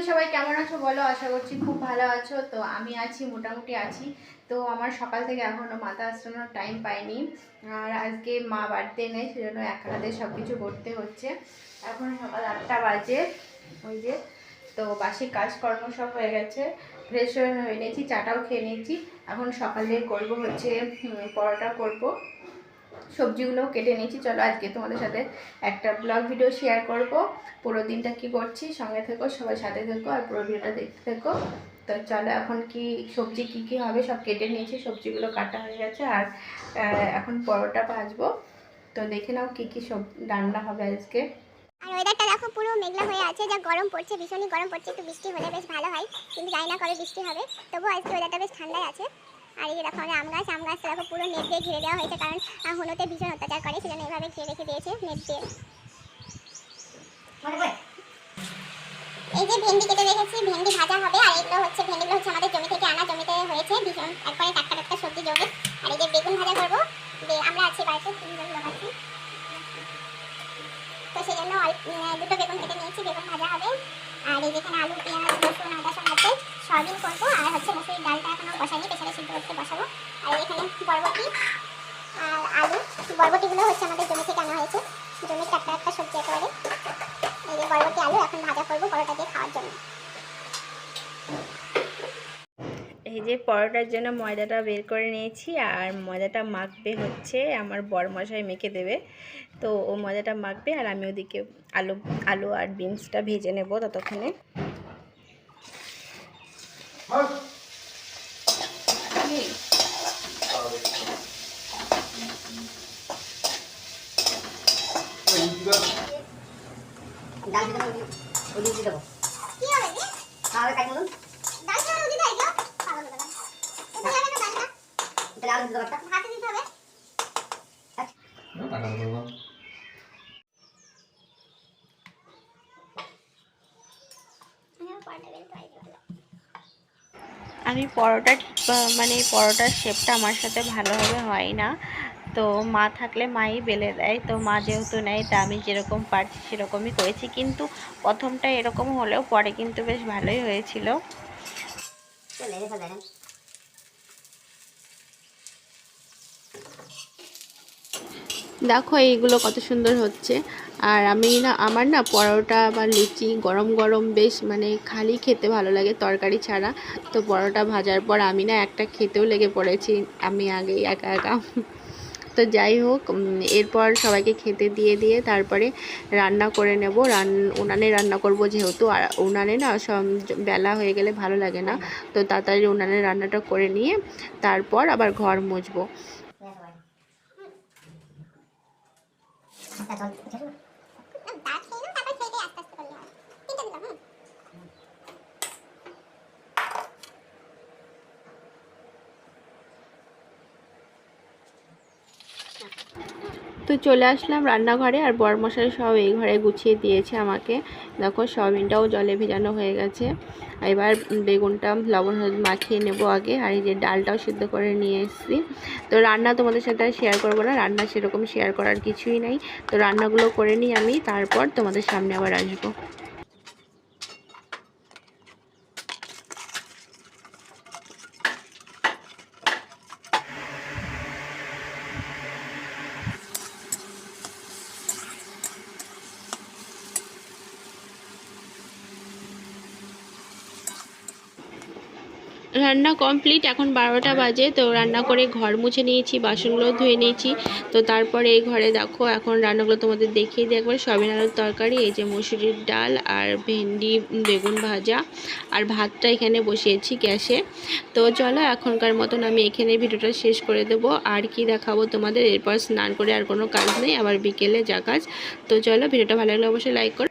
সবাই কেমন আছো বলো? আশা করছি খুব ভালো আছো। তো আমি আছি, মোটামুটি আছি। তো আমার সকাল থেকে এখনও মাথা আসানোর টাইম পাইনি। আর আজকে মা বাড়িতে নেই, সেজন্য একা হাতে সব কিছু করতে হচ্ছে। এখন সকাল 8টা বাজে, ওই যে। তো বাসি কাজকর্ম সব হয়ে গেছে, ফ্রেশ হয়ে নিয়েছি, চাটাও খেয়ে নিয়েছি। এখন সকালে করব হচ্ছে পরোটা করব, সবজিগুলো কেটে নিয়েছি। চলো আজকে তোমাদের সাথে একটা ব্লগ ভিডিও শেয়ার করব। পুরো দিনটা কি করছি সঙ্গে থেকো, সবাই সাথে থেকো আর পুরো ভিডিওটা দেখতে থেকো। তো চলো এখন কি সবজি কি হবে সব কেটে নিয়েছি, সবজিগুলো কাটা হয়ে গেছে। আর এখন পরোটা ভাজবো। তো দেখে নাও কি সব রান্না হবে আজকে। আর ওয়েদারটা দেখো পুরো মেঘলা হয়ে আছে, যা গরম পড়ছে, ভীষণই গরম পড়ছে। একটু বৃষ্টি হলে বেশ ভালো হয়, কিন্তু জানি না কবে বৃষ্টি হবে। তবুও আজকে ওয়েদারটা বেশ ঠান্ডাই আছে। আর এই যে দেখো আম গাছটা দেখো পুরো নেট দিয়ে ঘিরে দেওয়া হয়েছে, কারণ হনুতে ভীষণ অত্যাচার করে, সেজন্য এভাবে ঘিরে রেখে দিয়েছে নেট দিয়ে। এই যে ভেন্ডি কেটে রেখেছি, ভেন্ডি ভাজা হবে। আর এগুলো হচ্ছে ভেন্ডিগুলো হচ্ছে আমাদের জমি থেকে আনা, জমিতে হয়েছে ভীষণ একবারে টাটকা টাটকা সবজি জমি। আর এই যে বেগুন ভাজা করবো, আমরা আছি বাড়িতে 3 জন লোক আছি, তো সেই জন্য দুটো বেগুন কেটে নিয়েছি, বেগুন ভাজা হবে। আর এই যেখানে আলু, পেঁয়াজ, রসুন, আদা সব আছে, সয়াবিন করবো। আর হচ্ছে মুসুরির ডালটা এখনো বসাইনি, প্রেসারে সিদ্ধ করতে বসাবো। আর এখানে বরবটি আর আলু, বরবটিগুলো হচ্ছে আমাদের জমি থেকে আনা হয়েছে, জমির টাটকা একটা সবজি একেবারে। এই যে বরবটি আলু এখন ভাজা করবো পরোটা দিয়ে খাওয়ার জন্য। এই যে পরোটার জন্য ময়দাটা বের করে নিয়েছি, আর ময়দাটা মাখবে হচ্ছে আমার বরমশাই, মেখে দেবে। তো ও ময়দাটা মাখবে, আর আমি ওদিকে আলু আলু আর বিনসটা ভেজে নেব ততক্ষণে। আমি পরোটার পরোটার শেপটা আমার সাথে ভালোভাবে হয় না। তো মা থাকলে মাই বেলে দেয়, তো মা যেহেতু নেয় তা আমি যেরকম পারছি সেরকমই করেছি। কিন্তু প্রথমটা এরকম হলেও পরে কিন্তু বেশ ভালোই হয়েছিল। দেখো এইগুলো কত সুন্দর হচ্ছে। আর আমার না পরোটা বা লুচি গরম গরম বেশ খালি খেতে ভালো লাগে, তরকারি ছাড়া। তো পরোটা ভাজার পর আমি না একটা খেতেও লেগে পড়েছি, আমি আগেই একা একা। তো যাই হোক, এরপর সবাইকে খেতে দিয়ে তারপরে রান্না করে নেব। উনানে রান্না করব যেহেতু, আর উনানে না সব বেলা হয়ে গেলে ভালো লাগে না। তো তাড়াতাড়ি উনানে রান্নাটা করে নিয়ে তারপর আবার ঘর মুছবো। তো চলে আসলাম রান্নাঘরে, আর বরমশাই সব এই ঘরে গুছিয়ে দিয়েছে আমাকে। দেখো সয়াবিনটাও জলে ভেজানো হয়ে গেছে। এবার বেগুনটা লবণ হলুদ মাখিয়ে নেব আগে। আর এই যে ডালটাও সিদ্ধ করে নিয়ে এসেছি। তো রান্না তোমাদের সাথে আর শেয়ার করবো না, রান্না সেরকম শেয়ার করার কিছুই নেই। তো রান্নাগুলো করে নিই আমি, তারপর তোমাদের সামনে আবার আসবো। রান্না কমপ্লিট, এখন 12টা বাজে। তো রান্না করে ঘর মুছে নিয়েছি, বাসনগুলো ধুয়ে নিয়েছি। তো তারপরে এই ঘরে দেখো এখন রান্নাগুলো তোমাদের দেখিয়ে দিই একবার। সয়াবিন আলুর তরকারি, এই যে মসুরির ডাল আর ভেন্ডি বেগুন ভাজা, আর ভাতটা এখানে বসিয়েছি গ্যাসে। তো চলো এখনকার মতন আমি এখানে ভিডিওটা শেষ করে দেবো। আর কি দেখাবো তোমাদের, এরপর স্নান করে আর কোনো কাজ নেই, আবার বিকেলে যা কাজ। তো চলো, ভিডিওটা ভালো লাগলে অবশ্যই লাইক করো।